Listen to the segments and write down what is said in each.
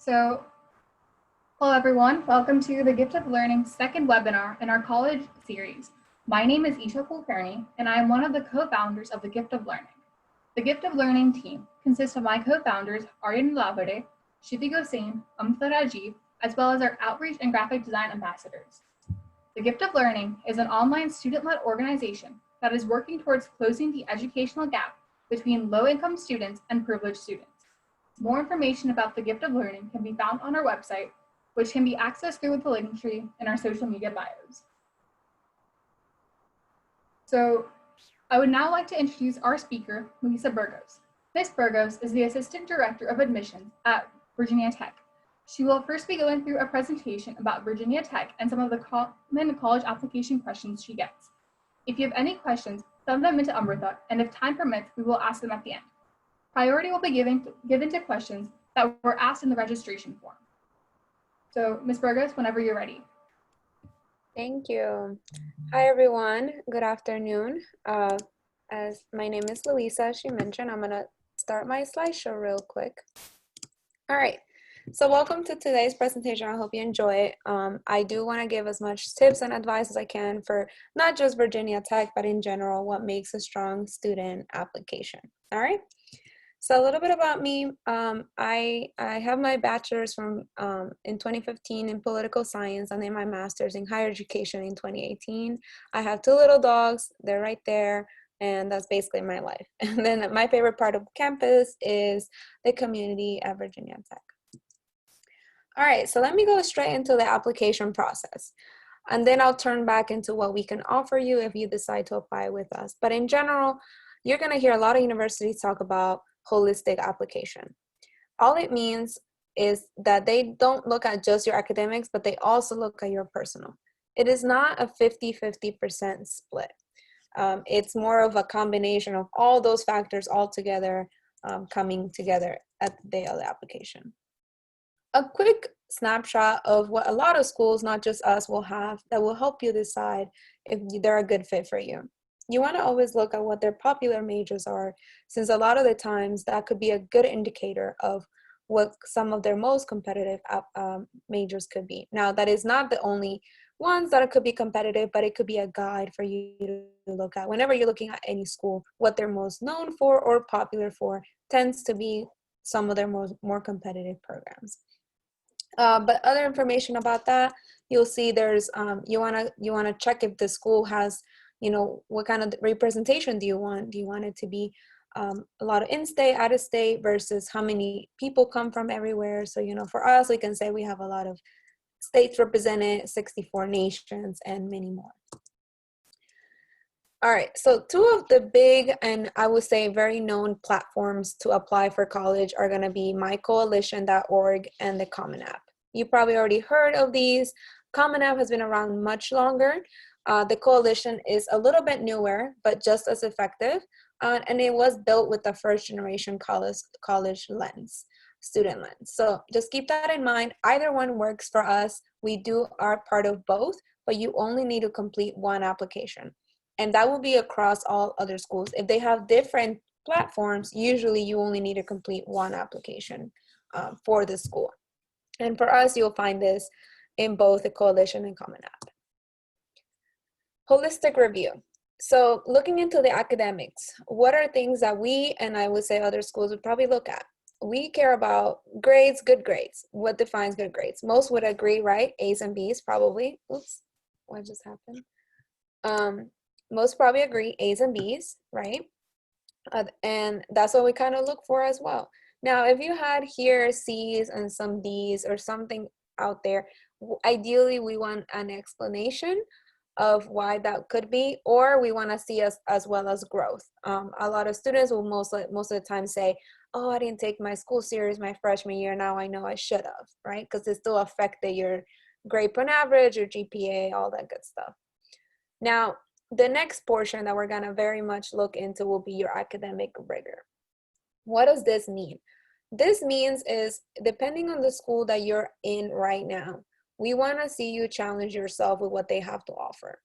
So, hello everyone, welcome to the Gift of Learning second webinar in our college series. My name is Eesha Kulkarni, and I am one of the co-founders of the Gift of Learning. The Gift of Learning team consists of my co-founders, Arya Nalavade, Shivangi Gosain, Amruta Rajeev, as well as our outreach and graphic design ambassadors. The Gift of Learning is an online student-led organization that is working towards closing the educational gap between low-income students and privileged students. More information about the Gift of Learning can be found on our website, which can be accessed through the Linktree in our social media bios. So I would now like to introduce our speaker, Luisa Burgos. Ms. Burgos is the Assistant Director of Admissions at Virginia Tech. She will first be going through a presentation about Virginia Tech and some of the common college application questions she gets. If you have any questions, send them into Amruta, and if time permits, we will ask them at the end. Priority will be given to questions that were asked in the registration form. So, Ms. Burgos, whenever you're ready. Thank you. Hi, everyone. Good afternoon. As my name is Luisa, she mentioned, I'm going to start my slideshow real quick. All right. So welcome to today's presentation. I hope you enjoy it. I do want to give as much tips and advice as I can for not just Virginia Tech, but in general, what makes a strong student application. All right. So a little bit about me. I have my bachelor's from in 2015 in political science, and then my master's in higher education in 2018. I have 2 little dogs. They're right there. And that's basically my life. And then my favorite part of campus is the community at Virginia Tech. All right, so let me go straight into the application process. And then I'll turn back into what we can offer you if you decide to apply with us. But in general, you're going to hear a lot of universities talk about holistic application. All it means is that they don't look at just your academics, but they also look at your personal. It is not a 50-50% split. It's more of a combination of all those factors all together coming together at the day of the application. A quick snapshot of what a lot of schools, not just us, will have that will help you decide if they're a good fit for you. You want to always look at what their popular majors are, since a lot of the times that could be a good indicator of what some of their most competitive majors could be. Now, that is not the only ones that could be competitive, but it could be a guide for you to look at. Whenever you're looking at any school, what they're most known for or popular for tends to be some of their more competitive programs. But other information about that, you'll see there's, you wanna check if the school has, what kind of representation do you want? Do you want it to be a lot of in-state, out-of-state versus how many people come from everywhere? So, for us, we can say we have a lot of states represented, 64 nations, and many more. All right, so 2 of the big and I would say very known platforms to apply for college are gonna be mycoalition.org and the Common App. You probably already heard of these. Common App has been around much longer. The coalition is a little bit newer, but just as effective. And it was built with the first generation college lens, student lens. So just keep that in mind. Either one works for us. We are part of both, but you only need to complete one application. And that will be across all other schools. If they have different platforms, usually you only need to complete one application for the school. And for us, you'll find this in both the Coalition and Common App. Holistic review. So looking into the academics, what are things that we, and I would say other schools would probably look at? We care about grades, good grades. What defines good grades? Most would agree, right? A's and B's probably. Oops, what just happened? Most probably agree A's and B's, right? And that's what we kind of look for as well. Now, if you had here C's and some D's or something out there, ideally we want an explanation of why that could be, or we want to see as well as growth. A lot of students will most of the time say, oh, I didn't take my school series my freshman year, now I know I should have, right? Because it still affected your grade point average, your GPA, all that good stuff. Now, the next portion that we're going to very much look into will be your academic rigor. What does this mean? This means is depending on the school that you're in right now, we want to see you challenge yourself with what they have to offer.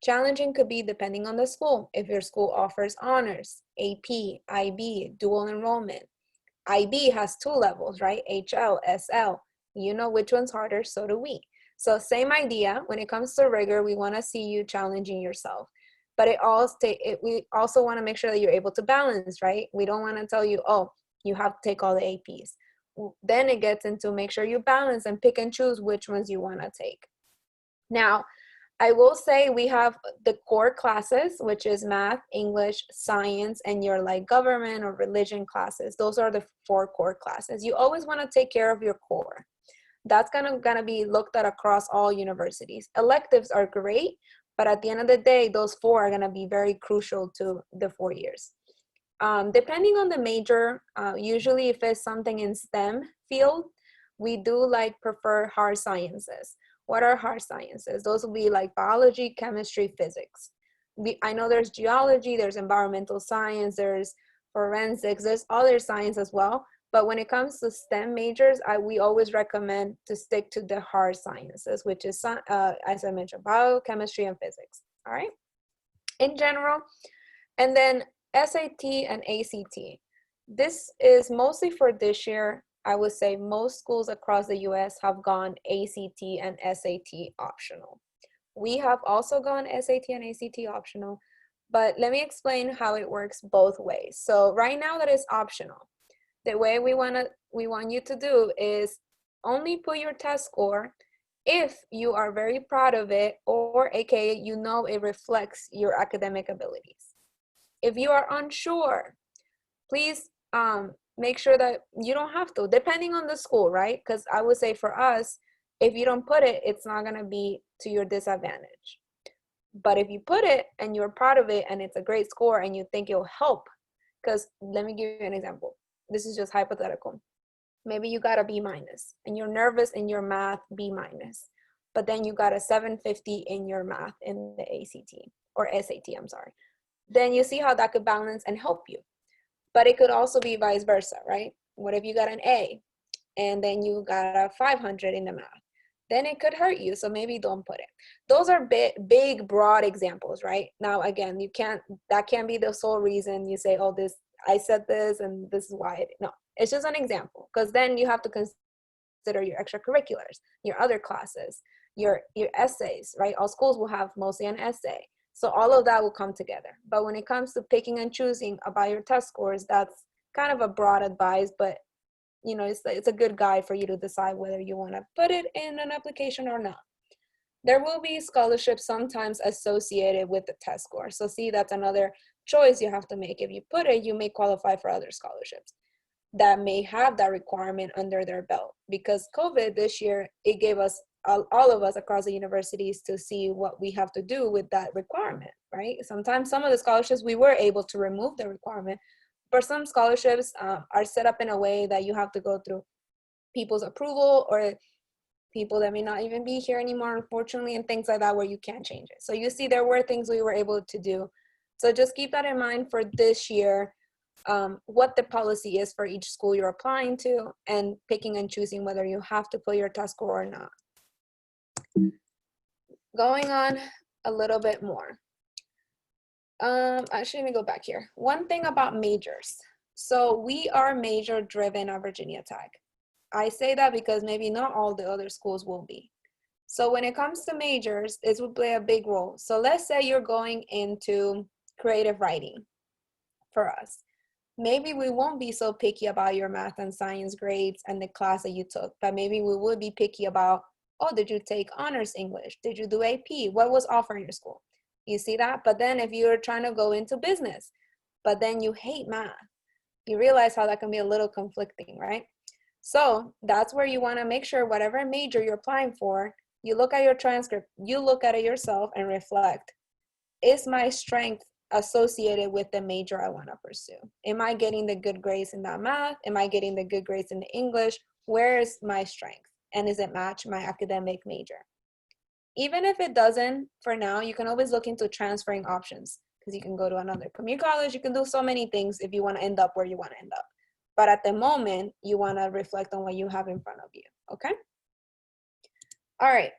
Challenging could be depending on the school. If your school offers honors, AP, IB, dual enrollment, IB has 2 levels, right? HL, SL. You know which one's harder, so do we. So same idea, when it comes to rigor, we wanna see you challenging yourself. But we also wanna make sure that you're able to balance, right? We don't wanna tell you, oh, you have to take all the APs. Then it gets into make sure you balance and pick and choose which ones you wanna take. Now, I will say we have the core classes, which is math, English, science, and your like government or religion classes. Those are the 4 core classes. You always want to take care of your core. That's gonna be looked at across all universities. Electives are great, but at the end of the day, those 4 are gonna be very crucial to the 4 years. Depending on the major, usually if it's something in STEM field, we do like prefer hard sciences. What are hard sciences? Those will be like biology, chemistry, physics. I know there's geology, there's environmental science, there's forensics, there's other science as well. But when it comes to STEM majors, we always recommend to stick to the hard sciences, which is, as I mentioned, biochemistry and physics, all right? In general, and then SAT and ACT. This is mostly for this year. I would say most schools across the US have gone ACT and SAT optional. We have also gone SAT and ACT optional, but let me explain how it works both ways. So right now that is optional. The way we want you to do is only put your test score if you are very proud of it, or AKA you know it reflects your academic abilities. If you are unsure, please make sure that you don't have to, depending on the school, right? Because I would say for us, if you don't put it, it's not gonna be to your disadvantage. But if you put it and you're proud of it and it's a great score and you think it'll help, because let me give you an example. This is just hypothetical. Maybe you got a B minus and you're nervous in your math B minus, but then you got a 750 in your math in the ACT or SAT, I'm sorry. Then you see how that could balance and help you. But it could also be vice versa, right? What if you got an A and then you got a 500 in the math? Then it could hurt you, so maybe don't put it. Those are big, broad examples, right? Now, again, that can't be the sole reason you say, oh, I said this and this is why. No, it's just an example, because then you have to consider your extracurriculars, your other classes, your essays, right? All schools will have mostly an essay. So all of that will come together. But when it comes to picking and choosing about your test scores, that's kind of a broad advice, but you know, it's a good guide for you to decide whether you want to put it in an application or not. There will be scholarships sometimes associated with the test score. So see, that's another choice you have to make. If you put it, you may qualify for other scholarships that may have that requirement under their belt. Because COVID this year, it gave us, all of us across the universities, to see what we have to do with that requirement, right? Sometimes some of the scholarships, we were able to remove the requirement, but some scholarships are set up in a way that you have to go through people's approval or people that may not even be here anymore, unfortunately, and things like that where you can't change it. So you see, there were things we were able to do. So just keep that in mind for this year, what the policy is for each school you're applying to, and picking and choosing whether you have to put your test score or not. Going on a little bit more. Actually, let me go back here. One thing about majors. So we are major driven at Virginia Tech. I say that because maybe not all the other schools will be. So when it comes to majors, this will play a big role. So let's say you're going into creative writing for us. Maybe we won't be so picky about your math and science grades and the class that you took, but maybe we would be picky about, oh, did you take honors English? Did you do AP? What was offered in your school? You see that? But then if you're trying to go into business, but then you hate math, you realize how that can be a little conflicting, right? So that's where you want to make sure whatever major you're applying for, you look at your transcript, you look at it yourself and reflect, is my strength associated with the major I want to pursue? Am I getting the good grades in that math? Am I getting the good grades in the English? Where is my strength? And does it match my academic major? Even if it doesn't, for now, you can always look into transferring options, because you can go to another community college. You can do so many things if you want to end up where you want to end up. But at the moment, you want to reflect on what you have in front of you, okay? All right,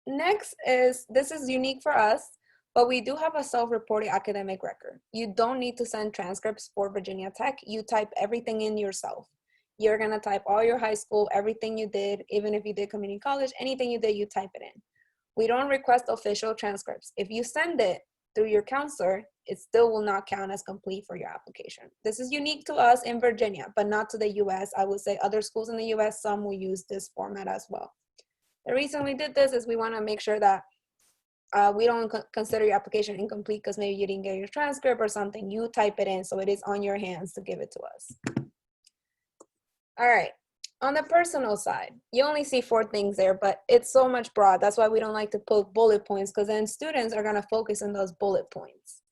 next is, this is unique for us, but we do have a self-reported academic record. You don't need to send transcripts for Virginia Tech. You type everything in yourself. You're gonna type all your high school, everything you did, even if you did community college, anything you did, you type it in. We don't request official transcripts. If you send it through your counselor, it still will not count as complete for your application. This is unique to us in Virginia, but not to the US. I would say other schools in the US, some will use this format as well. The reason we did this is we wanna make sure that we don't consider your application incomplete because maybe you didn't get your transcript or something. You type it in, so it is on your hands to give it to us. All right, on the personal side, you only see 4 things there, but it's so much broad. That's why we don't like to put bullet points, because then students are gonna focus on those bullet points.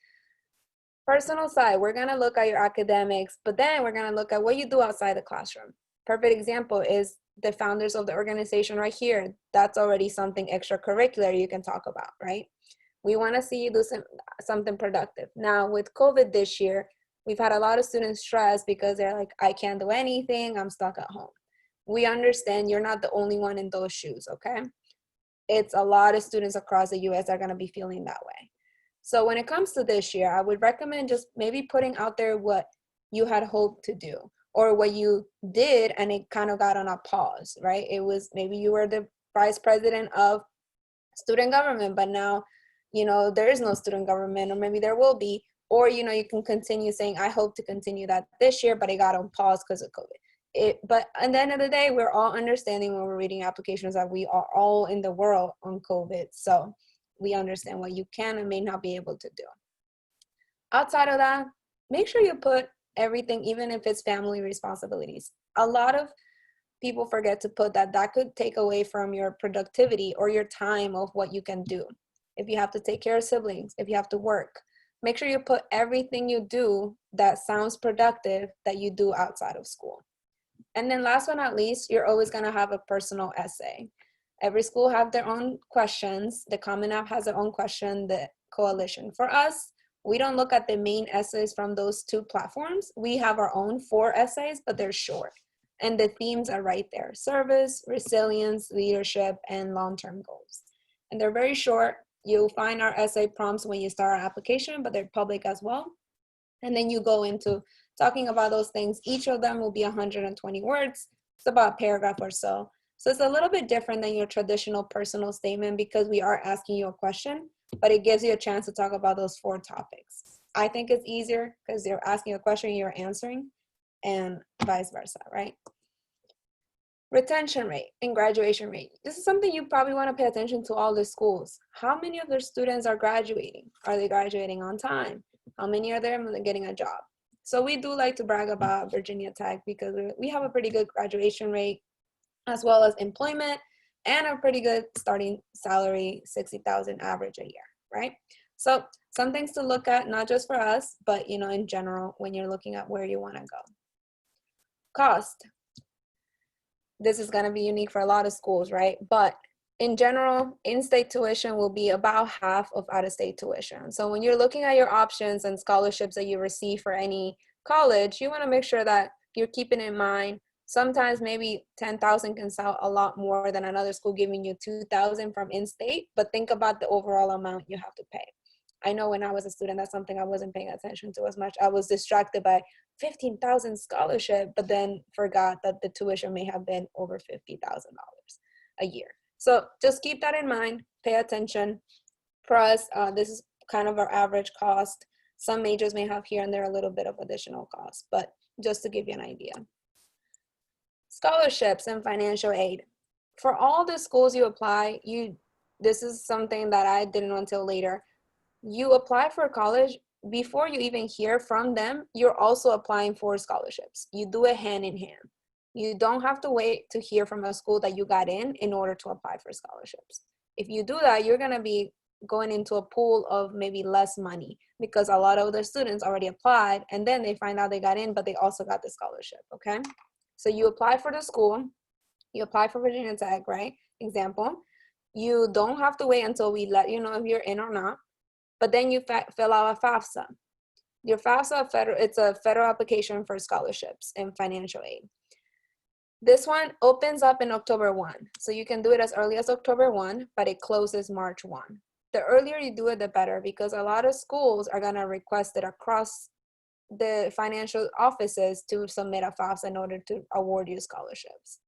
Personal side, we're gonna look at your academics, but then we're gonna look at what you do outside the classroom. Perfect example is the founders of the organization right here. That's already something extracurricular you can talk about, right? We wanna see you do something productive. Now with COVID this year, we've had a lot of students stressed because they're like, I can't do anything, I'm stuck at home. We understand you're not the only one in those shoes, okay? It's a lot of students across the US are gonna be feeling that way. So when it comes to this year, I would recommend just maybe putting out there what you had hoped to do or what you did and it kind of got on a pause, right? It was maybe you were the vice president of student government, but now, there is no student government, or maybe there will be, or, you can continue saying, I hope to continue that this year, but it got on pause because of COVID. But at the end of the day, we're all understanding when we're reading applications that we are all in the world on COVID. So we understand what you can and may not be able to do. Outside of that, make sure you put everything, even if it's family responsibilities. A lot of people forget to put that. That could take away from your productivity or your time of what you can do. If you have to take care of siblings, if you have to work, make sure you put everything you do that sounds productive that you do outside of school. And then last but not least, you're always gonna have a personal essay. Every school have their own questions. The Common App has their own question, the Coalition. For us, we don't look at the main essays from those 2 platforms. We have our own 4 essays, but they're short. And the themes are right there: service, resilience, leadership, and long-term goals. And they're very short. You'll find our essay prompts when you start our application, but they're public as well. And then you go into talking about those things. Each of them will be 120 words. It's about a paragraph or so. So it's a little bit different than your traditional personal statement because we are asking you a question, but it gives you a chance to talk about those 4 topics. I think it's easier because they're asking a question, you're answering, and vice versa, right? Retention rate and graduation rate. This is something you probably want to pay attention to all the schools. How many of their students are graduating? Are they graduating on time? How many are there getting a job? So we do like to brag about Virginia Tech because we have a pretty good graduation rate as well as employment and a pretty good starting salary, 60,000 average a year, right? So some things to look at, not just for us, but in general, when you're looking at where you want to go. Cost. This is going to be unique for a lot of schools, right? But in general, in-state tuition will be about half of out-of-state tuition. So when you're looking at your options and scholarships that you receive for any college, you want to make sure that you're keeping in mind, sometimes maybe 10,000 can sound a lot more than another school giving you 2,000 from in-state, but think about the overall amount you have to pay. I know when I was a student, that's something I wasn't paying attention to as much. I was distracted by 15,000 scholarship, but then forgot that the tuition may have been over $50,000 a year. So just keep that in mind, pay attention. For us, this is kind of our average cost. Some majors may have here and there a little bit of additional cost, but just to give you an idea. Scholarships and financial aid. For all the schools you apply, this is something that I didn't know until later. You apply for college, before you even hear from them, you're also applying for scholarships. You do it hand in hand. You don't have to wait to hear from a school that you got in order to apply for scholarships. If you do that, you're gonna be going into a pool of maybe less money because a lot of the students already applied and then they find out they got in, but they also got the scholarship, okay? So you apply for the school, you apply for Virginia Tech, right? Example, you don't have to wait until we let you know if you're in or not, but then you fill out a FAFSA. Your FAFSA, it's a federal application for scholarships and financial aid. This one opens up in October 1. So you can do it as early as October 1, but it closes March 1. The earlier you do it, the better, because a lot of schools are gonna request it across the financial offices to submit a FAFSA in order to award you scholarships.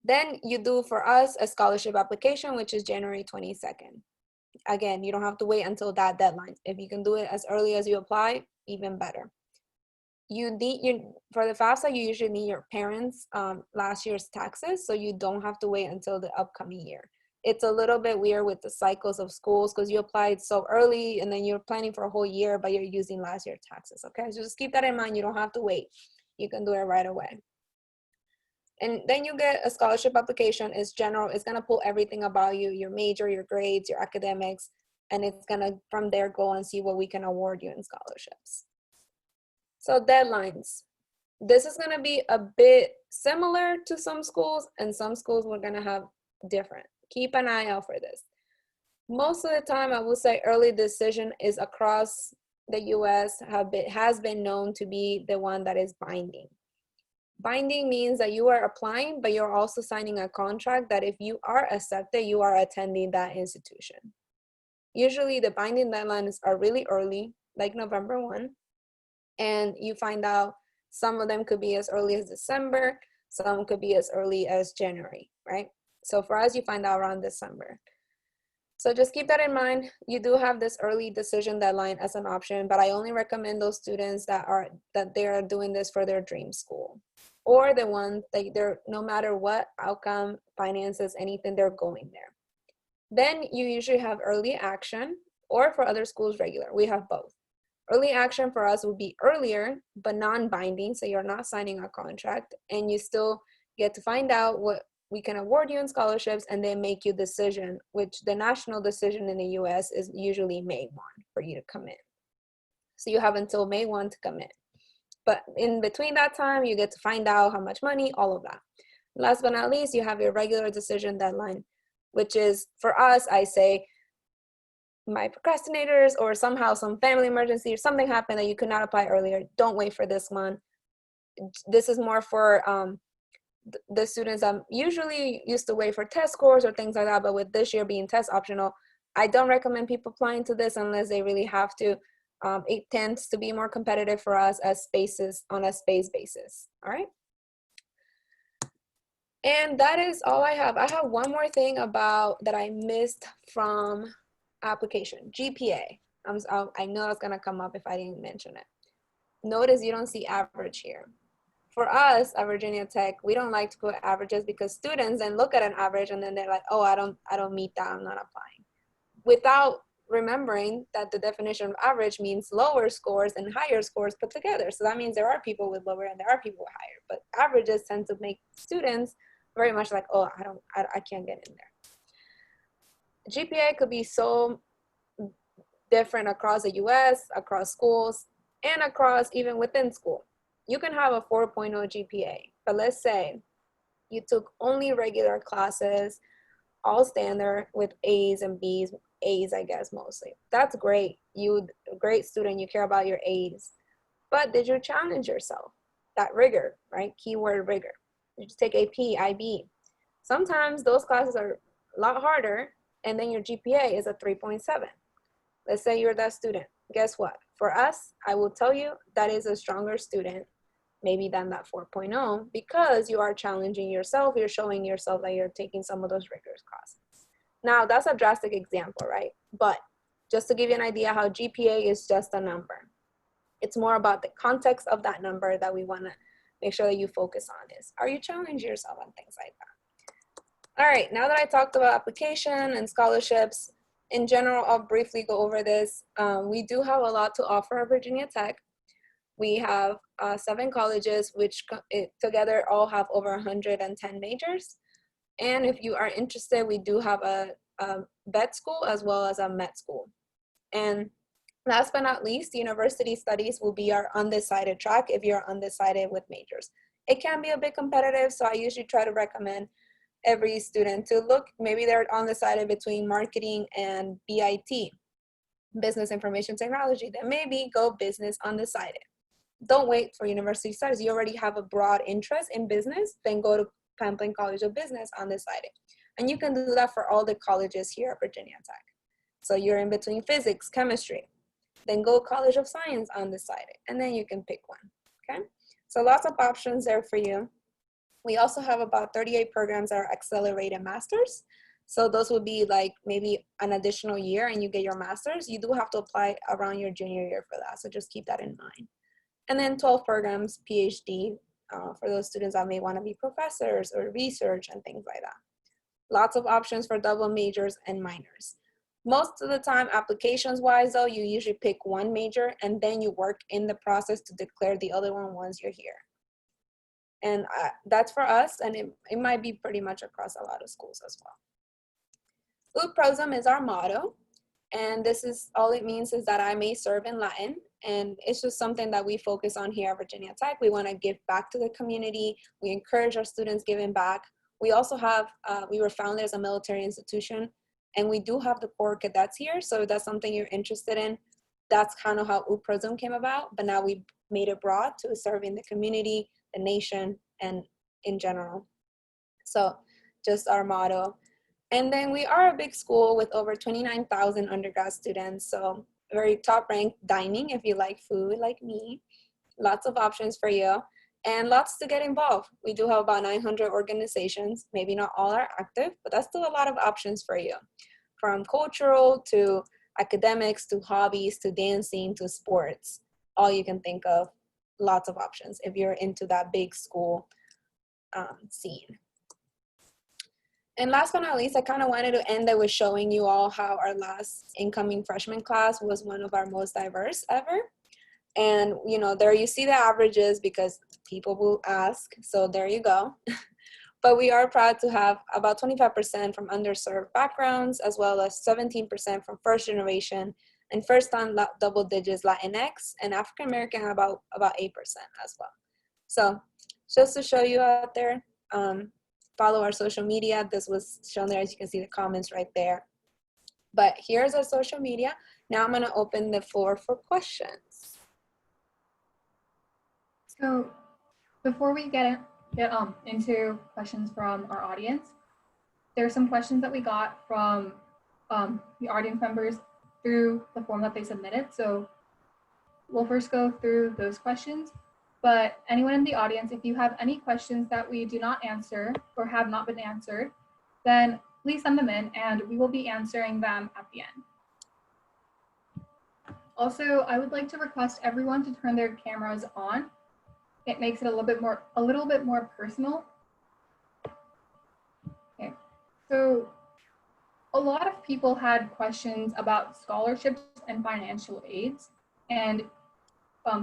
Then you do, for us, a scholarship application, which is January 22nd. Again, you don't have to wait until that deadline. If you can do it as early as you apply, even better. For the FAFSA, you usually need your parents' last year's taxes, so you don't have to wait until the upcoming year. It's a little bit weird with the cycles of schools because you applied so early and then you're planning for a whole year, but you're using last year's taxes, okay? So just keep that in mind. You don't have to wait. You can do it right away. And then you get a scholarship application. It's general. It's going to pull everything about you, your major, your grades, your academics, and it's going to, from there, go and see what we can award you in scholarships. So deadlines. This is going to be a bit similar to some schools, and some schools we're going to have different. Keep an eye out for this. Most of the time, I would say early decision is across the US has been known to be the one that is binding. Binding means that you are applying, but you're also signing a contract that if you are accepted, you are attending that institution. Usually the binding deadlines are really early, like November 1, and you find out some of them could be as early as December, some could be as early as January, right? So for us, you find out around December. So just keep that in mind. You do have this early decision deadline as an option, but I only recommend those students that they are doing this for their dream school, or the ones that they're, no matter what outcome, finances, anything, they're going there. Then you usually have early action, or for other schools, regular. We have both. Early action for us would be earlier, but non-binding, so you're not signing a contract, and you still get to find out what we can award you in scholarships, and then make your decision, which the national decision in the US is usually May 1 for you to come in. So you have until May 1 to come in. But in between that time, you get to find out how much money, all of that. Last but not least, you have your regular decision deadline, which is, for us, I say, my procrastinators or somehow some family emergency or something happened that you could not apply earlier, don't wait for this one. This is more for the students that usually used to wait for test scores or things like that, but with this year being test optional, I don't recommend people applying to this unless they really have to. It tends to be more competitive for us as spaces on a space basis, all right? And that is all I have. I have one more thing that I missed from application, GPA. I know it's gonna come up if I didn't mention it. Notice you don't see average here. For us at Virginia Tech, we don't like to put averages because students then look at an average and then they're like, oh, I don't meet that, I'm not applying. Without remembering that the definition of average means lower scores and higher scores put together. So that means there are people with lower and there are people with higher, but averages tend to make students very much like, oh, I can't get in there. GPA could be so different across the US, across schools, and across even within school. You can have a 4.0 GPA, but let's say you took only regular classes, all standard with A's and B's, A's, I guess, mostly. That's great. You a great student, you care about your A's. But did you challenge yourself? That rigor, right? Keyword rigor. Did you take AP, IB? Sometimes those classes are a lot harder, and then your GPA is a 3.7. Let's say you're that student. Guess what? For us, I will tell you that is a stronger student maybe than that 4.0 because you are challenging yourself. You're showing yourself that you're taking some of those rigorous classes. Now, that's a drastic example, right? But just to give you an idea how GPA is just a number. It's more about the context of that number that we want to make sure that you focus on is, are you challenging yourself on things like that? All right, now that I talked about application and scholarships, in general, I'll briefly go over this. We do have a lot to offer at Virginia Tech. We have 7 colleges, which together all have over 110 majors. And if you are interested, we do have a vet school as well as a med school. And last but not least, university studies will be our undecided track if you're undecided with majors. It can be a bit competitive, so I usually try to recommend every student to look, maybe they're undecided between marketing and BIT, business information technology, then maybe go business undecided. Don't wait for university studies. You already have a broad interest in business, then go to Pamplin College of Business undecided. And you can do that for all the colleges here at Virginia Tech. So you're in between physics, chemistry. then go College of Science undecided, and then you can pick one, okay? So lots of options there for you. We also have about 38 programs that are accelerated masters. So those would be like maybe an additional year and you get your master's. You do have to apply around your junior year for that, so just keep that in mind. And then 12 programs, PhD, for those students that may want to be professors or research and things like that. Lots of options for double majors and minors. Most of the time, applications-wise though, you usually pick one major and then you work in the process to declare the other one once you're here. And that's for us, and it might be pretty much across a lot of schools as well. Ut prosum is our motto, and this is all it means is that I may serve in Latin, and it's just something that we focus on here at Virginia Tech. We want to give back to the community. We encourage our students giving back. We also have, we were founded as a military institution, and we do have the Corps Cadets here, so if that's something you're interested in, that's kind of how Ut prosum came about, but now we made it broad to serving the community, the nation, and in general. So just our motto. And then we are a big school with over 29,000 undergrad students, so very top ranked dining if you like food like me. Lots of options for you and lots to get involved. We do have about 900 organizations. Maybe not all are active, but that's still a lot of options for you. From cultural to academics to hobbies to dancing to sports, all you can think of. Lots of options if you're into that big school scene. And last but not least, I kind of wanted to end it with showing you all how our last incoming freshman class was one of our most diverse ever. And you know, there you see the averages because people will ask, so there you go. But we are proud to have about 25% from underserved backgrounds, as well as 17% from first generation and first time double digits Latinx, and African American about 8% as well. So just to show you out there, follow our social media. This was shown there, as you can see the comments right there. But here's our social media. Now I'm gonna open the floor for questions. So before we get into questions from our audience, there's some questions that we got from the audience members through the form that they submitted. So we'll first go through those questions, but anyone in the audience, if you have any questions that we do not answer or have not been answered, then please send them in and we will be answering them at the end. Also, I would like to request everyone to turn their cameras on. It makes it a little bit more personal. Okay, so a lot of people had questions about scholarships and financial aids, and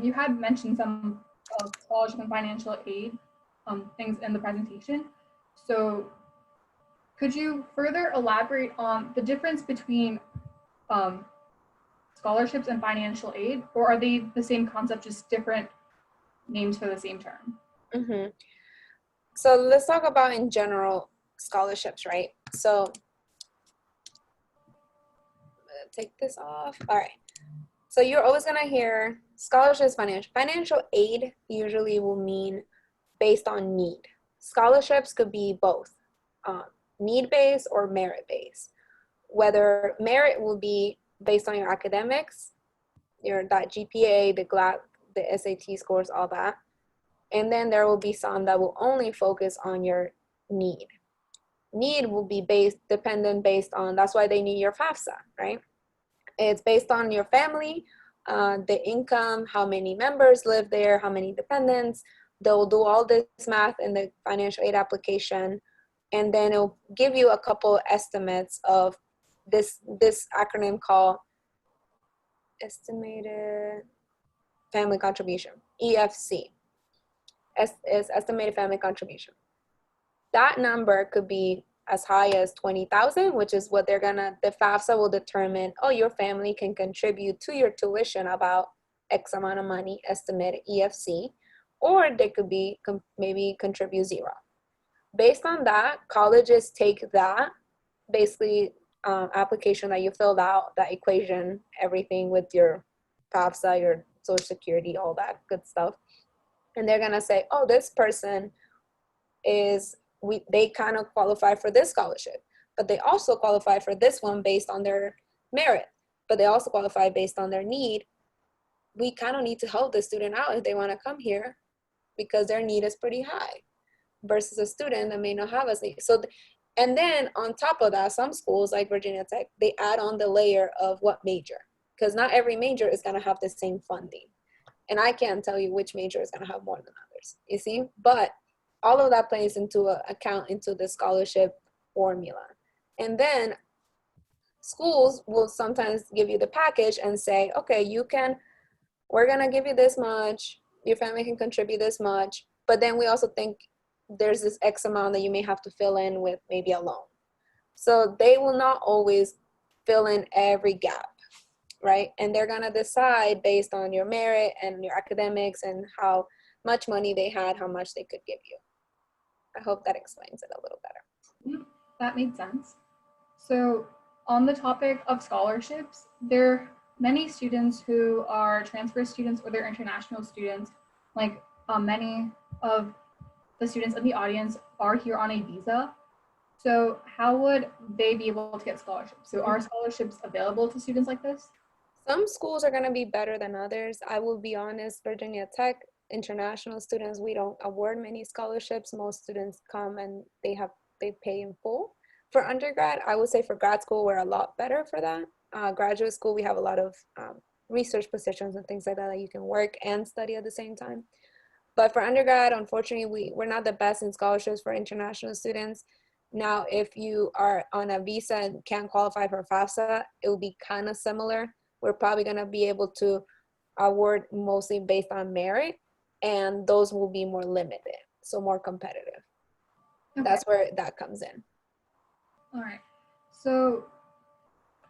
you had mentioned some scholarship and financial aid things in the presentation. So could you further elaborate on the difference between scholarships and financial aid, or are they the same concept, just different names for the same term? Mm-hmm. So let's talk about in general scholarships, right? So take this off. All right. So you're always gonna hear scholarships, financial aid usually will mean based on need. Scholarships could be both need-based or merit-based. Whether merit will be based on your academics, that GPA, the SAT scores, all that. And then there will be some that will only focus on your need. Need will be dependent based on, that's why they need your FAFSA, right? It's based on your family, the income, how many members live there, how many dependents. They'll do all this math in the financial aid application, and then it'll give you a couple estimates of this acronym called Estimated Family Contribution, EFC, is Estimated Family Contribution. That number could be as high as 20,000, which is what the FAFSA will determine, oh, your family can contribute to your tuition about X amount of money, estimated EFC, or they could be maybe contribute zero. Based on that, colleges take that, basically application that you filled out, that equation, everything with your FAFSA, your Social Security, all that good stuff. And they're gonna say, oh, this person they kind of qualify for this scholarship, but they also qualify for this one based on their merit. but they also qualify based on their need, we kind of need to help the student out if they want to come here because their need is pretty high versus a student that may not have as need. So, and then on top of that, some schools like Virginia Tech, they add on the layer of what major, because not every major is going to have the same funding. And I can't tell you which major is going to have more than others, you see? But all of that plays into account into the scholarship formula. And then schools will sometimes give you the package and say, okay, we're gonna give you this much, your family can contribute this much, but then we also think there's this X amount that you may have to fill in with maybe a loan. So they will not always fill in every gap, right? And they're gonna decide based on your merit and your academics and how much money they had, how much they could give you. I hope that explains it a little better. That makes sense. So on the topic of scholarships, there are many students who are transfer students or they're international students. Like many of the students in the audience are here on a visa. So how would they be able to get scholarships? So are scholarships available to students like this? Some schools are going to be better than others. I will be honest, Virginia Tech, international students, we don't award many scholarships. Most students come and they pay in full. For undergrad, I would say for grad school, we're a lot better for that. Graduate school, we have a lot of research positions and things like that you can work and study at the same time. But for undergrad, unfortunately, we're not the best in scholarships for international students. Now, if you are on a visa and can't qualify for FAFSA, it will be kind of similar. We're probably going to be able to award mostly based on merit, and those will be more limited, so more competitive. Okay. That's where that comes in. All right. So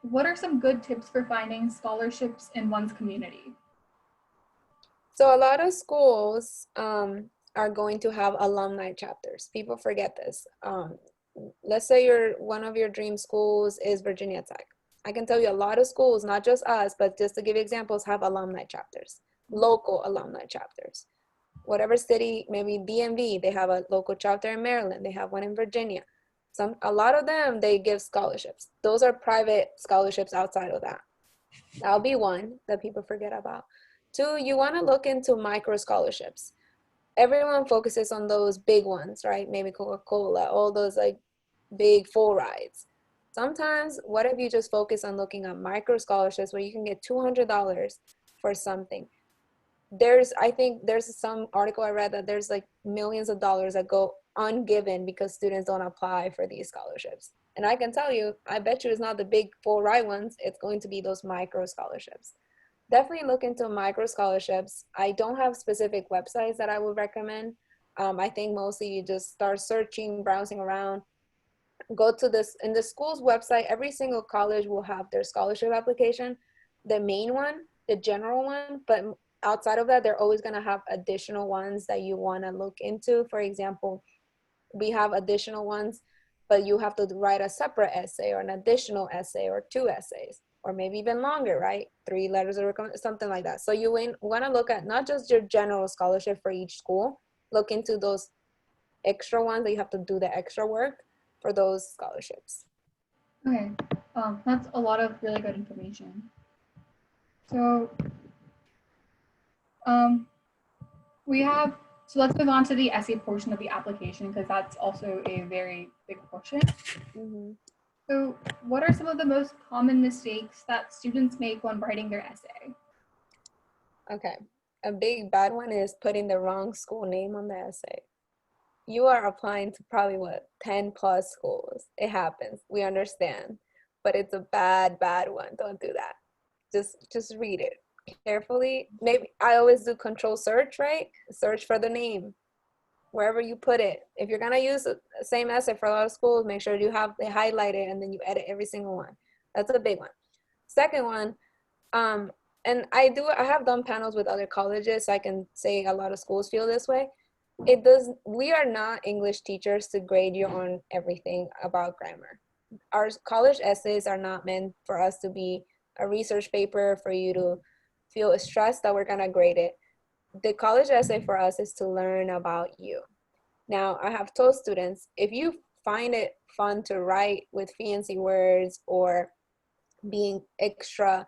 what are some good tips for finding scholarships in one's community? So a lot of schools are going to have alumni chapters. People forget this. Let's say one of your dream schools is Virginia Tech. I can tell you a lot of schools, not just us, but just to give you examples, have alumni chapters, local alumni chapters. Whatever city, maybe DMV, they have a local chapter in Maryland. They have one in Virginia. A lot of them, they give scholarships. Those are private scholarships outside of that. That'll be one that people forget about. Two, you want to look into micro scholarships. Everyone focuses on those big ones, right? Maybe Coca-Cola, all those like big full rides. Sometimes, what if you just focus on looking at micro scholarships where you can get $200 for something? I think there's some article I read that there's like millions of dollars that go ungiven because students don't apply for these scholarships. And I can tell you, I bet you it's not the big full ride ones. It's going to be those micro scholarships. Definitely look into micro scholarships. I don't have specific websites that I would recommend. I think mostly you just start searching, browsing around. Go to this, in the school's website, every single college will have their scholarship application, the main one, the general one, but outside of that, they're always going to have additional ones that you want to look into. For example, we have additional ones, but you have to write a separate essay or an additional essay or 2 essays, or maybe even longer, right? 3 letters or something like that. So you want to look at not just your general scholarship for each school, look into those extra ones that you have to do the extra work for those scholarships. Okay, that's a lot of really good information. So so let's move on to the essay portion of the application because that's also a very big portion. Mm-hmm. So what are some of the most common mistakes that students make when writing their essay? Okay, a big bad one is putting the wrong school name on the essay. You are applying to probably 10 plus schools. It happens, we understand, but it's a bad one. Don't do that. Just read it carefully. Maybe I always do control search, right? Search for the name wherever you put it. If you're gonna use the same essay for a lot of schools, make sure they highlight it and then you edit every single one. That's a big one. Second one, and I have done panels with other colleges, so I can say a lot of schools feel this way. We are not English teachers to grade you on everything about grammar. Our college essays are not meant for us to be a research paper for you to feel stressed that we're gonna grade it. The college essay for us is to learn about you. Now, I have told students, if you find it fun to write with fancy words or being extra,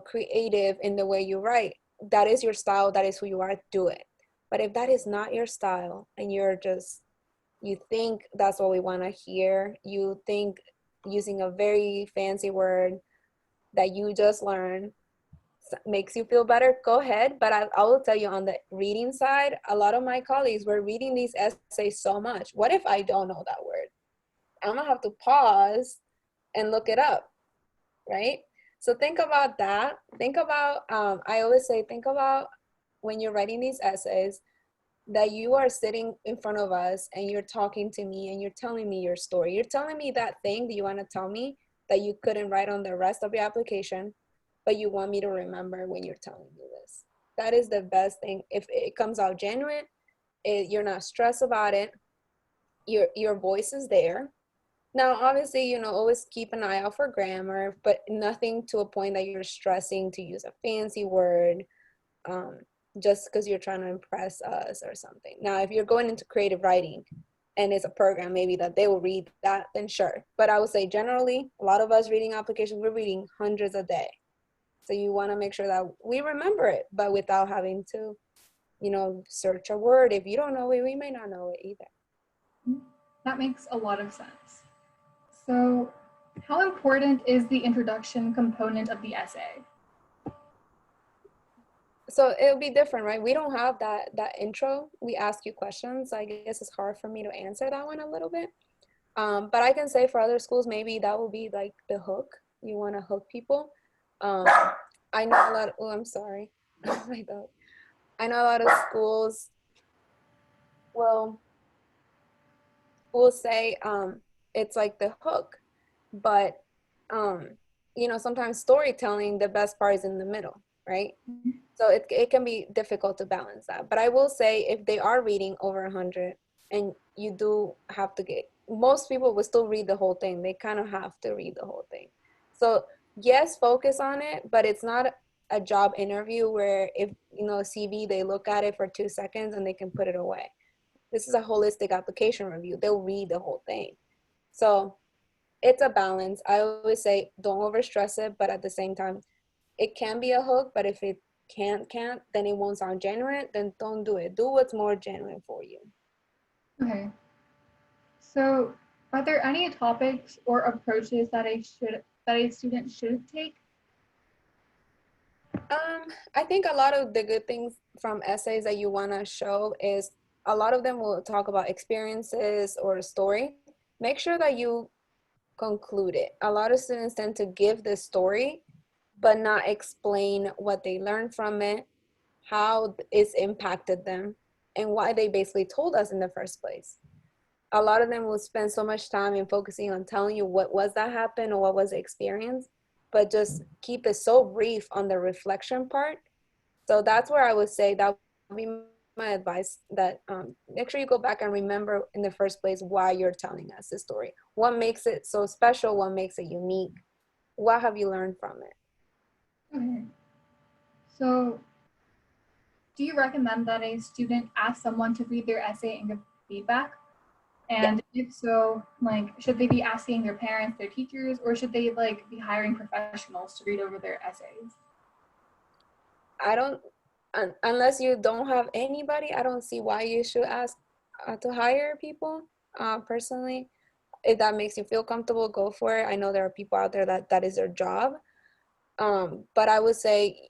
creative in the way you write. That is your style, that is who you are, do it. But if that is not your style and you think that's what we want to hear, you think using a very fancy word that you just learned makes you feel better, go ahead. But I will tell you, on the reading side, a lot of my colleagues were reading these essays so much. What if I don't know that word? I'm gonna have to pause and look it up, right? So think about that. Think about, I always say, think about when you're writing these essays that you are sitting in front of us and you're talking to me and you're telling me your story. You're telling me that thing that you want to tell me that you couldn't write on the rest of your application, but you want me to remember when you're telling me this. That is the best thing. If it comes out genuine, you're not stressed about it, your voice is there. Now, obviously, always keep an eye out for grammar, but nothing to a point that you're stressing to use a fancy word just because you're trying to impress us or something. Now, if you're going into creative writing and it's a program maybe that they will read that, then sure. But I would say generally, a lot of us reading applications, we're reading hundreds a day. So you want to make sure that we remember it, but without having to, search a word. If you don't know it, we may not know it either. That makes a lot of sense. So, how important is the introduction component of the essay? So it'll be different, right? We don't have that intro. We ask you questions. I guess it's hard for me to answer that one a little bit. But I can say for other schools, maybe that will be like the hook. You want to hook people. I know a lot. Oh, I'm sorry. My dog. I know a lot of schools will say it's like the hook, but sometimes storytelling, the best part is in the middle, right? So it can be difficult to balance that. But I will say, if they are reading over 100, and you do have to most people will still read the whole thing. They kind of have to read the whole thing. So yes, focus on it, but it's not a job interview where if, CV, they look at it for 2 seconds and they can put it away. This is a holistic application review. They'll read the whole thing. So it's a balance. I always say, don't overstress it, but at the same time, it can be a hook, but if it can't, then it won't sound genuine, then don't do it. Do what's more genuine for you. Okay. So, are there any topics or approaches that a student should take? I think a lot of the good things from essays that you want to show is a lot of them will talk about experiences or a story. Make sure that you conclude it. A lot of students tend to give the story, but not explain what they learned from it, how it's impacted them, and why they basically told us in the first place. A lot of them will spend so much time in focusing on telling you what was that happened or what was the experience, but just keep it so brief on the reflection part. So that's where I would say that would be my advice, that make sure you go back and remember in the first place why you're telling us the story. What makes it so special? What makes it unique? What have you learned from it? Okay. So, do you recommend that a student ask someone to read their essay and give feedback? And if so, should they be asking their parents, their teachers, or should they be hiring professionals to read over their essays? I don't, unless you don't have anybody, I don't see why you should ask to hire people. Personally, if that makes you feel comfortable, go for it. I know there are people out there that is their job. But I would say,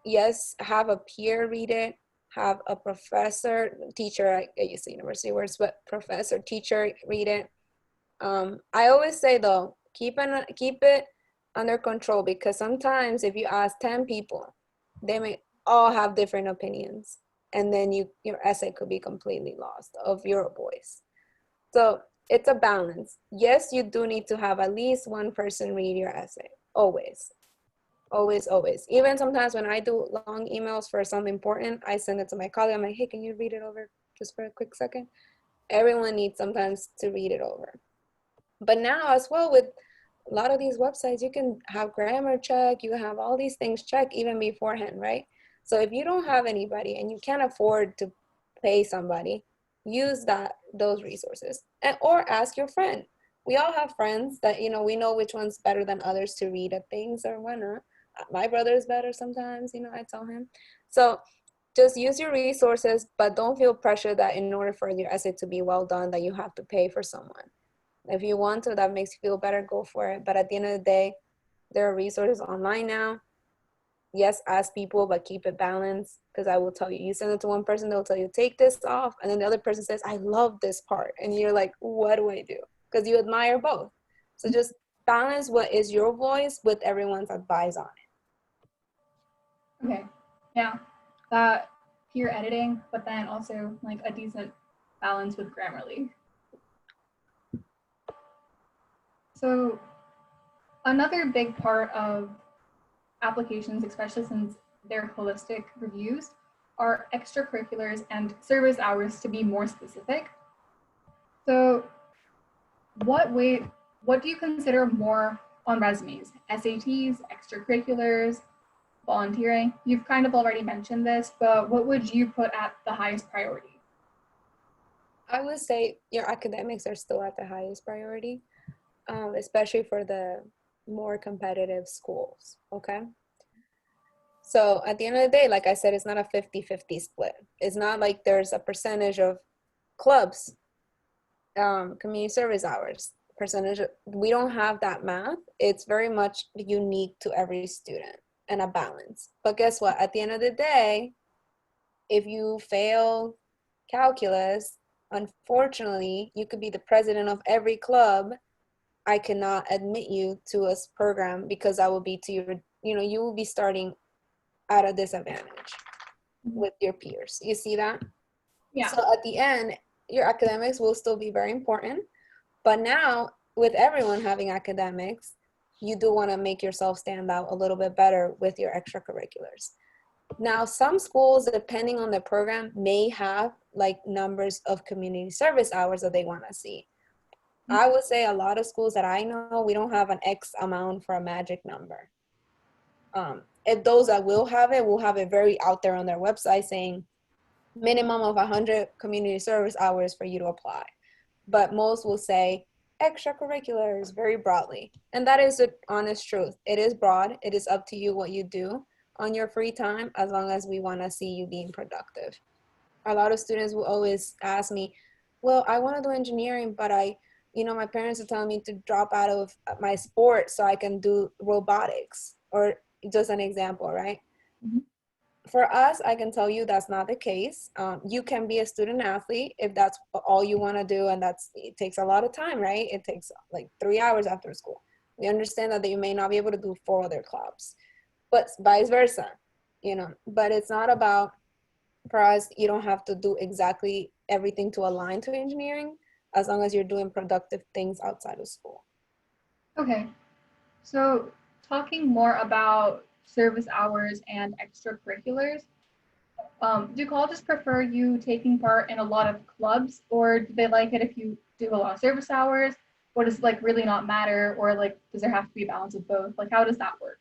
yes, have a peer read it, have a professor, teacher, I use the university words, but professor, teacher read it. I always say though, keep it under control, because sometimes if you ask 10 people, they may all have different opinions, and then your essay could be completely lost of your voice. So it's a balance. Yes, you do need to have at least one person read your essay, always. Always, always. Even sometimes when I do long emails for something important, I send it to my colleague. I'm like, hey, can you read it over just for a quick second? Everyone needs sometimes to read it over. But now as well, with a lot of these websites, you can have grammar check, you have all these things checked even beforehand, right? So if you don't have anybody and you can't afford to pay somebody, use those resources, or ask your friend. we all have friends that, we know which one's better than others to read at things or whatnot. My brother is better sometimes, I tell him. So just use your resources, but don't feel pressure that in order for your essay to be well done, that you have to pay for someone. If you want to, that makes you feel better, go for it. But at the end of the day, there are resources online now. Yes, ask people, but keep it balanced. Because I will tell you, you send it to one person, they'll tell you, take this off. And then the other person says, I love this part. And you're like, what do I do? Because you admire both. So just balance what is your voice with everyone's advice on it. Okay, yeah, that peer editing, but then also like a decent balance with Grammarly. So another big part of applications, especially since they're holistic reviews, are extracurriculars and service hours, to be more specific. So what do you consider more on resumes? SATs, extracurriculars, volunteering? You've kind of already mentioned this, but what would you put at the highest priority? I would say your academics are still at the highest priority, especially for the more competitive schools, okay? So at the end of the day, like I said, it's not a 50-50 split. It's not like there's a percentage of clubs, community service hours, percentage. We don't have that math. It's very much unique to every student and a balance. But guess what? At the end of the day, if you fail calculus, unfortunately, you could be the president of every club. I cannot admit you to a program because I will be to your, you will be starting at a disadvantage with your peers. You see that? Yeah. So at the end, your academics will still be very important. But now, with everyone having academics, you do want to make yourself stand out a little bit better with your extracurriculars. Now, some schools, depending on the program, may have like numbers of community service hours that they want to see. I would say a lot of schools that I know, we don't have an X amount for a magic number. If those that will have it very out there on their website saying minimum of 100 community service hours for you to apply. But most will say extracurriculars very broadly. And that is the honest truth. It is broad. It is up to you what you do on your free time, as long as we want to see you being productive. A lot of students will always ask me, well, I want to do engineering, but my parents are telling me to drop out of my sport so I can do robotics, or just an example, right? Mm-hmm. For us, I can tell you that's not the case. You can be a student athlete if that's all you want to do, and it takes a lot of time, right? It takes like 3 hours after school. We understand that you may not be able to do 4 other clubs, but vice versa, But it's not about, for us, you don't have to do exactly everything to align to engineering, as long as you're doing productive things outside of school. Okay, so talking more about service hours and extracurriculars, do colleges prefer you taking part in a lot of clubs, or do they like it if you do a lot of service hours? Or does it really not matter, or does there have to be a balance of both? How does that work?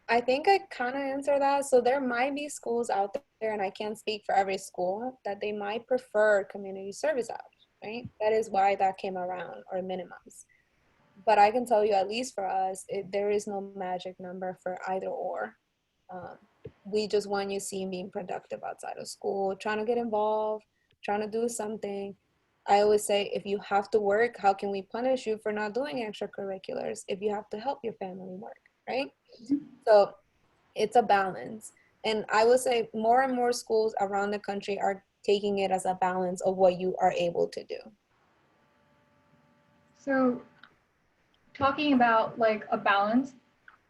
I think I kind of answer that. So there might be schools out there, and I can't speak for every school, that they might prefer community service hours, right? That is why that came around, or minimums. But I can tell you, at least for us, there is no magic number for either or. We just want you seeing being productive outside of school, trying to get involved, trying to do something. I always say, if you have to work, how can we punish you for not doing extracurriculars if you have to help your family work, right? So it's a balance. And I would say more and more schools around the country are taking it as a balance of what you are able to do. So talking about a balance,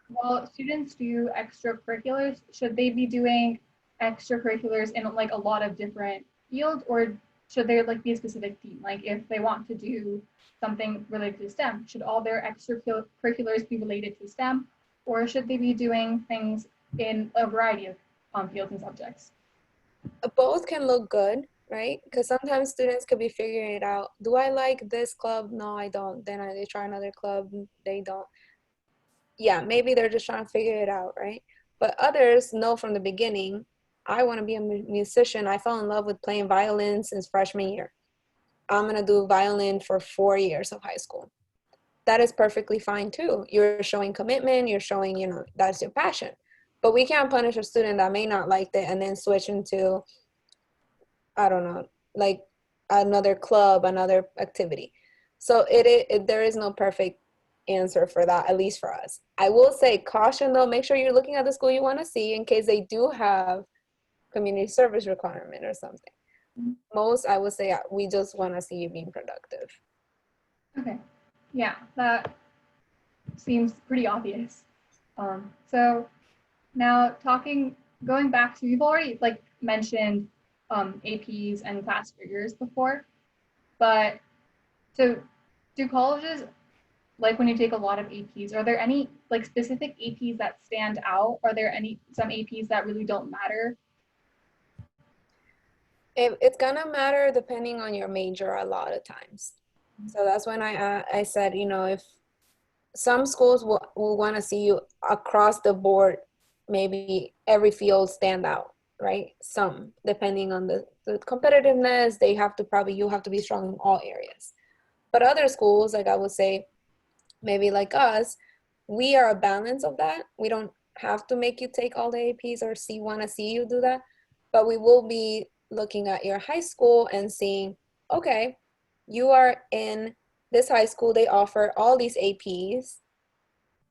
while students do extracurriculars, should they be doing extracurriculars in a lot of different fields, or should there be a specific theme? If they want to do something related to STEM, should all their extracurriculars be related to STEM, or should they be doing things in a variety of fields and subjects? Both can look good, right? Because sometimes students could be figuring it out. Do I like this club? No, I don't. Then they try another club, they don't. Yeah, maybe they're just trying to figure it out, right? But others know from the beginning, I want to be a musician. I fell in love with playing violin since freshman year. I'm going to do violin for 4 years of high school. that is perfectly fine too. You're showing commitment, you're showing, you know, that's your passion. But we can't punish a student that may not like it and then switch into, I don't know, like another club, another activity. So there is no perfect answer for that, at least for us. I will say caution though, make sure you're looking at the school you want to see in case they do have community service requirement or something. Most, I would say, we just want to see you being productive. Okay, yeah, that seems pretty obvious. So now going back to, you've already like mentioned APs and class figures before, but so do colleges, like when you take a lot of APs, are there any like specific APs that stand out? Are there some APs that really don't matter? It's gonna matter depending on your major a lot of times. So that's when I said, you know, if some schools will want to see you across the board, maybe every field stand out, right? Some, depending on the competitiveness, you have to be strong in all areas. But other schools, like I would say, maybe like us, we are a balance of that. We don't have to make you take all the APs or want to see you do that, but we will be looking at your high school and seeing, okay, you are in this high school, they offer all these APs,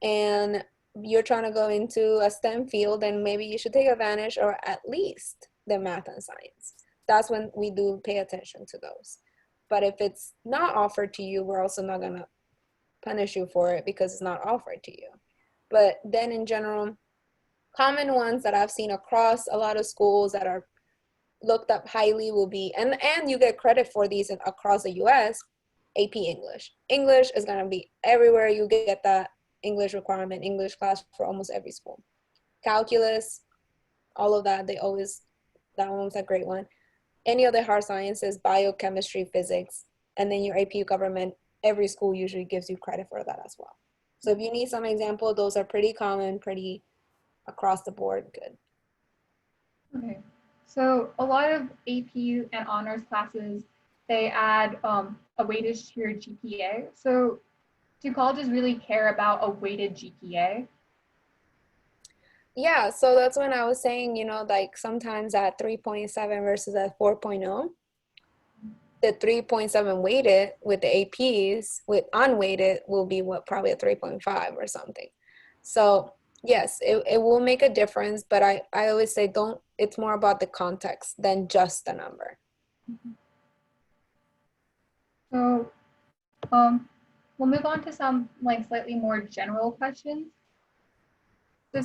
and you're trying to go into a STEM field, and maybe you should take advantage or at least the math and science. That's when we do pay attention to those. But if it's not offered to you, we're also not going to punish you for it because it's not offered to you. But then in general, common ones that I've seen across a lot of schools that are looked up highly will be, and you get credit for these across the US, AP English. English is going to be everywhere. You get that English requirement, English class for almost every school. Calculus, all of that, that one's a great one. Any other hard sciences, biochemistry, physics, and then your AP government, every school usually gives you credit for that as well. So if you need some example, those are pretty common, pretty across the board good. Okay, so a lot of AP and honors classes, they add a weightage to your GPA. So do colleges really care about a weighted GPA? Yeah, so that's when I was saying, you know, like sometimes at 3.7 versus at 4.0, the 3.7 weighted with the APs with unweighted will be probably a 3.5 or something. So yes, it will make a difference, but I always say it's more about the context than just the number. So we'll move on to some like slightly more general questions. So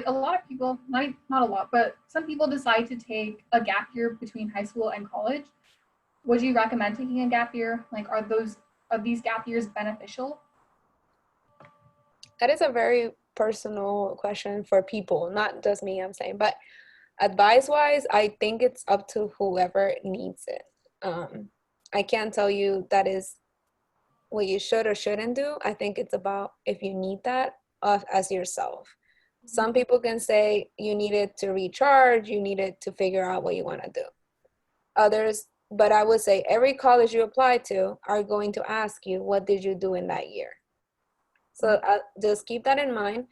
a lot of people, not a lot, but some people decide to take a gap year between high school and college. Would you recommend taking a gap year? Like, are these gap years beneficial? That is a very personal question for people, not just me, I'm saying, but advice-wise, I think it's up to whoever needs it. I can't tell you that is what you should or shouldn't do. I think it's about if you need that as yourself. Some people can say you need it to recharge, you need it to figure out what you want to do. Others, but I would say every college you apply to are going to ask you, what did you do in that year? So just keep that in mind.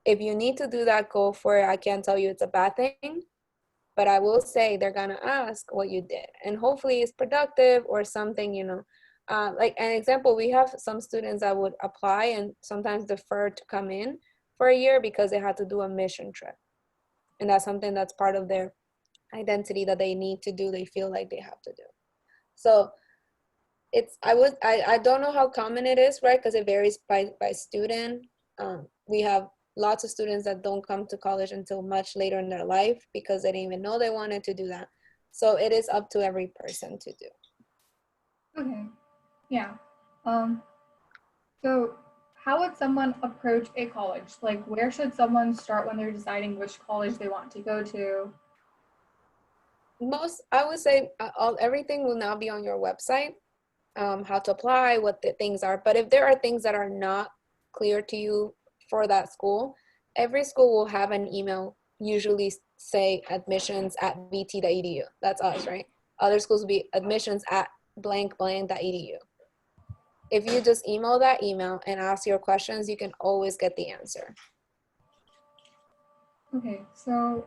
If you need to do that, go for it. I can't tell you it's a bad thing, but I will say they're gonna ask what you did, and hopefully it's productive or something, you know. Like an example, we have some students that would apply and sometimes defer to come in for a year because they had to do a mission trip, and that's something that's part of their identity that they need to do. They feel like they have to do. So I don't know how common it is, right? Because it varies by student. We have lots of students that don't come to college until much later in their life because they didn't even know they wanted to do that. So it is up to every person to do. Okay, yeah. So how would someone approach a college? Like, where should someone start when they're deciding which college they want to go to? I would say everything will now be on your website, how to apply, what the things are. But if there are things that are not clear to you for that school, every school will have an email, usually say admissions@vt.edu. That's us, right? Other schools will be admissions@blank.edu. If you just email that email and ask your questions, you can always get the answer. Okay, so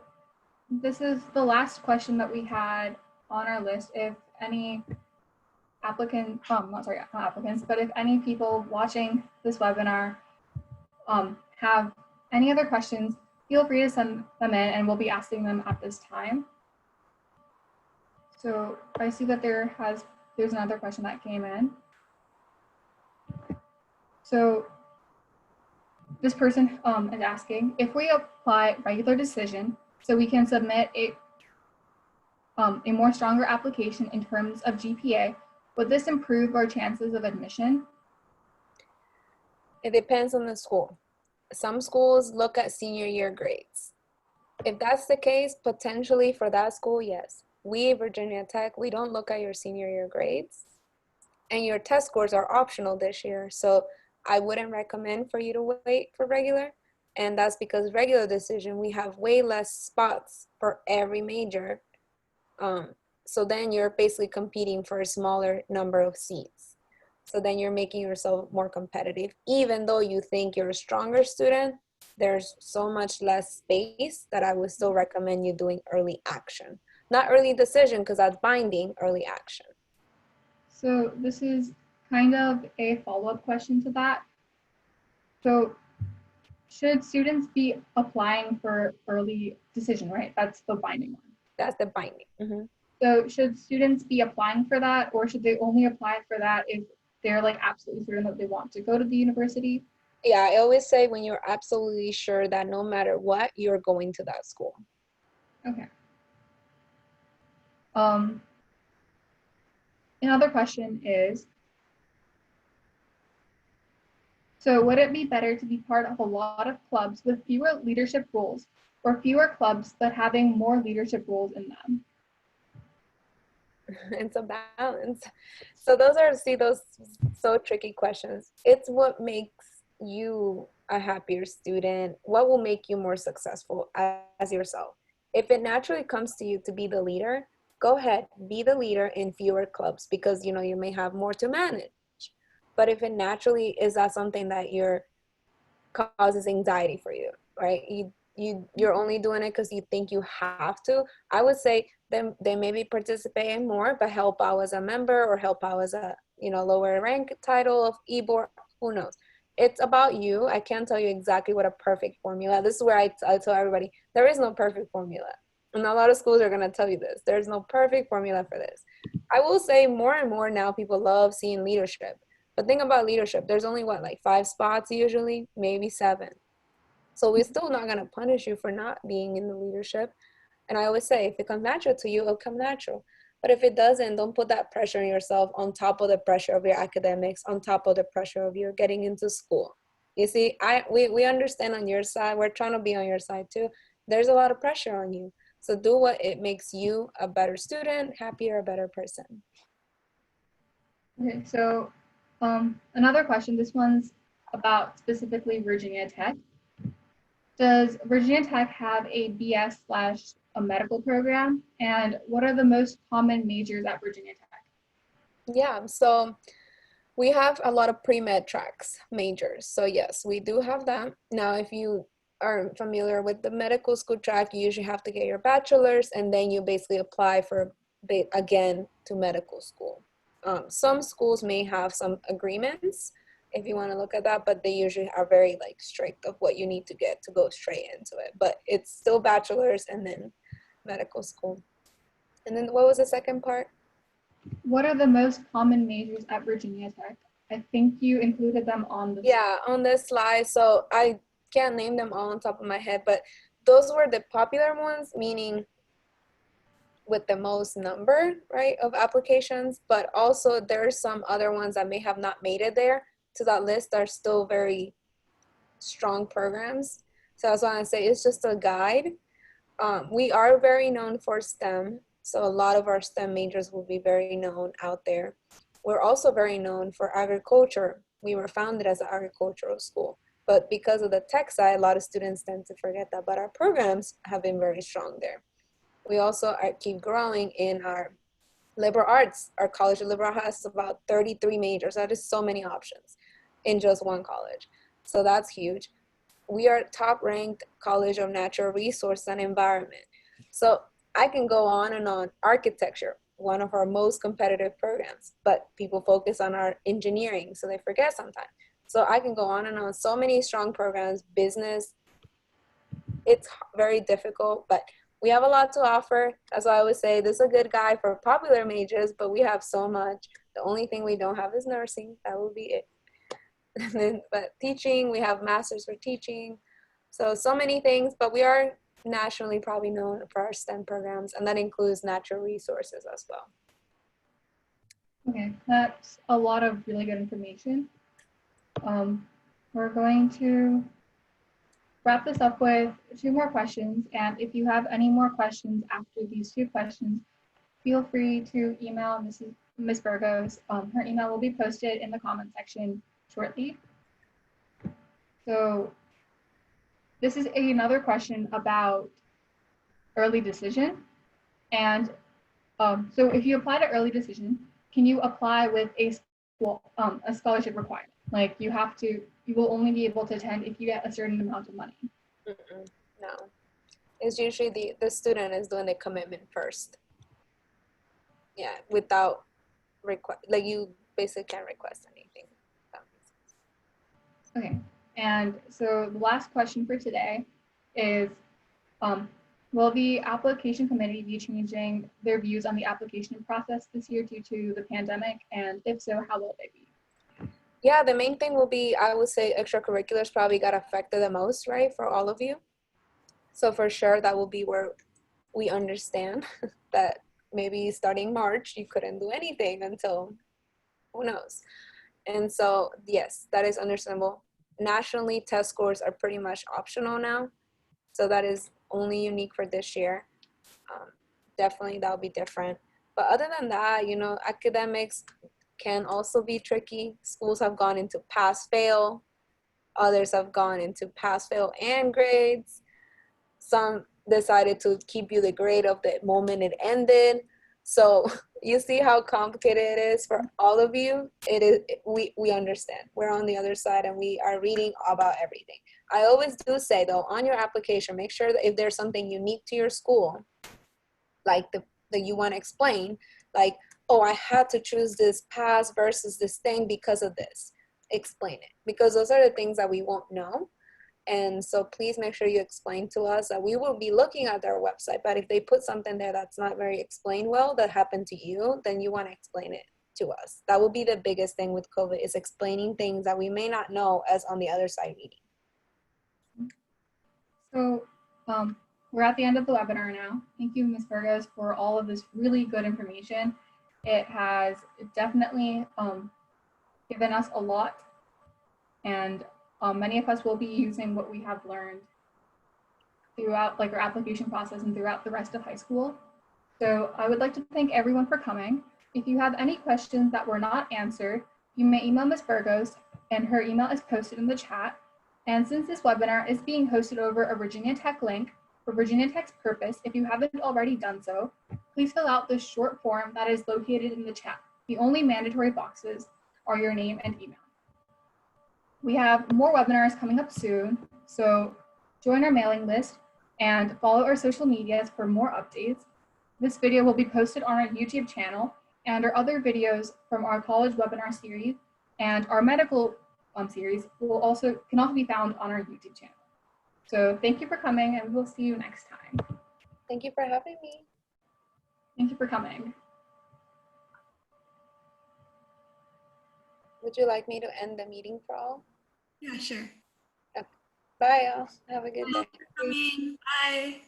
this is the last question that we had on our list. If any applicant, not applicants, but if any people watching this webinar have any other questions, feel free to send them in and we'll be asking them at this time. So I see that there's another question that came in. So this person is asking, if we apply regular decision so we can submit a more stronger application in terms of GPA, would this improve our chances of admission? It depends on the school. Some schools look at senior year grades. If that's the case, potentially for that school, yes. We, Virginia Tech, we don't look at your senior year grades, and your test scores are optional this year. So I wouldn't recommend for you to wait for regular. And that's because regular decision, we have way less spots for every major. So then you're basically competing for a smaller number of seats. So then you're making yourself more competitive. Even though you think you're a stronger student, there's so much less space that I would still recommend you doing early action. Not early decision, because that's binding, early action. So this is kind of a follow-up question to that. So should students be applying for early decision, right? That's the binding one. That's the binding. Mm-hmm. So should students be applying for that, or should they only apply for that if they're like absolutely certain that they want to go to the university? Yeah, I always say when you're absolutely sure that no matter what, you're going to that school. Okay. Another question is, so would it be better to be part of a lot of clubs with fewer leadership roles, or fewer clubs but having more leadership roles in them? It's a balance. So those so tricky questions. It's what makes you a happier student. What will make you more successful as yourself? If it naturally comes to you to be the leader, go ahead, be the leader in fewer clubs, because you may have more to manage. But if it naturally is that something that causes anxiety for you, right? You're only doing it because you think you have to. I would say then they maybe participate in more, but help out as a member or help out as a lower rank title of e-board. Who knows? It's about you. I can't tell you exactly what a perfect formula. This is where I tell everybody there is no perfect formula, and a lot of schools are gonna tell you this. There's no perfect formula for this. I will say more and more now people love seeing leadership. But think about leadership. There's only like 5 spots usually, maybe 7. So we're still not going to punish you for not being in the leadership. And I always say, if it comes natural to you, it'll come natural. But if it doesn't, don't put that pressure on yourself on top of the pressure of your academics, on top of the pressure of your getting into school. You see, we understand on your side. We're trying to be on your side too. There's a lot of pressure on you. So do what it makes you a better student, happier, a better person. Okay, so another question, this one's about specifically Virginia Tech. Does Virginia Tech have a BS/ a medical program? And what are the most common majors at Virginia Tech? Yeah, so we have a lot of pre-med tracks, majors. So yes, we do have that. Now, if you are familiar with the medical school track, you usually have to get your bachelor's and then you basically apply for again to medical school. Some schools may have some agreements if you want to look at that, but they usually are very like strict of what you need to get to go straight into it. But it's still bachelor's and then medical school. And then what was the second part? What are the most common majors at Virginia Tech? I think you included them on the Yeah, on this slide. So I can't name them all on top of my head, but those were the popular ones, meaning with the most number, right, of applications. But also there are some other ones that may have not made it there to that list are still very strong programs. So that's why I say it's just a guide. We are very known for STEM. So a lot of our STEM majors will be very known out there. We're also very known for agriculture. We were founded as an agricultural school, but because of the tech side, a lot of students tend to forget that, but our programs have been very strong there. We also keep growing in our Liberal arts, our College of Liberal Arts has about 33 majors. That is so many options in just one college. So that's huge. We are top ranked College of Natural Resource and Environment. So I can go on and on. Architecture, one of our most competitive programs, but people focus on our engineering, so they forget sometimes. So I can go on and on. So many strong programs. Business, it's very difficult, but we have a lot to offer. That's why I would say this is a good guide for popular majors, but we have so much. The only thing we don't have is nursing. That will be it. But teaching, we have masters for teaching. So many things, but we are nationally probably known for our STEM programs, and that includes natural resources as well. Okay, that's a lot of really good information. We're going to wrap this up with 2 more questions, and if you have any more questions after these 2 questions, feel free to email Ms. Burgos. Her email will be posted in the comment section shortly. So this is another question about early decision. And so if you apply to early decision, can you apply with a scholarship requirement? Like you will only be able to attend if you get a certain amount of money. No, it's usually the student is doing the commitment first. Yeah, without like you basically can't request anything. Okay, and so the last question for today is, will the application committee be changing their views on the application process this year due to the pandemic? And if so, how will they be? Yeah, the main thing will be, I would say extracurriculars probably got affected the most, right, for all of you. So for sure, that will be where we understand that maybe starting March, you couldn't do anything until who knows. And so, yes, that is understandable. Nationally, test scores are pretty much optional now. So that is only unique for this year. Definitely that'll be different. But other than that, you know, academics can also be tricky. Schools have gone into pass fail. Others have gone into pass fail and grades. Some decided to keep you the grade of the moment it ended. So you see how complicated it is for all of you. It is, we understand. We're on the other side and we are reading about everything. I always do say though, on your application, make sure that if there's something unique to your school, like that you want to explain, like, oh, I had to choose this pass versus this thing because of this. Explain it, because those are the things that we won't know. And so please make sure you explain to us that we will be looking at their website, but if they put something there that's not very explained well that happened to you, then you want to explain it to us. That will be the biggest thing with COVID, is explaining things that we may not know as on the other side reading. So we're at the end of the webinar now. Thank you, Ms. Burgos, for all of this really good information. It has definitely given us a lot, and many of us will be using what we have learned throughout like our application process and throughout the rest of high school. So I would like to thank everyone for coming. If you have any questions that were not answered, you may email Ms. Burgos, and her email is posted in the chat. And since this webinar is being hosted over a Virginia Tech link for Virginia Tech's purpose, if you haven't already done so, please fill out this short form that is located in the chat. The only mandatory boxes are your name and email. We have more webinars coming up soon, so join our mailing list and follow our social medias for more updates. This video will be posted on our YouTube channel, and our other videos from our college webinar series and our medical series can also be found on our YouTube channel. So thank you for coming, and we'll see you next time. Thank you for having me. Thank you for coming. Would you like me to end the meeting for all? Yeah, sure. Okay. Bye, y'all. Have a good day. Bye.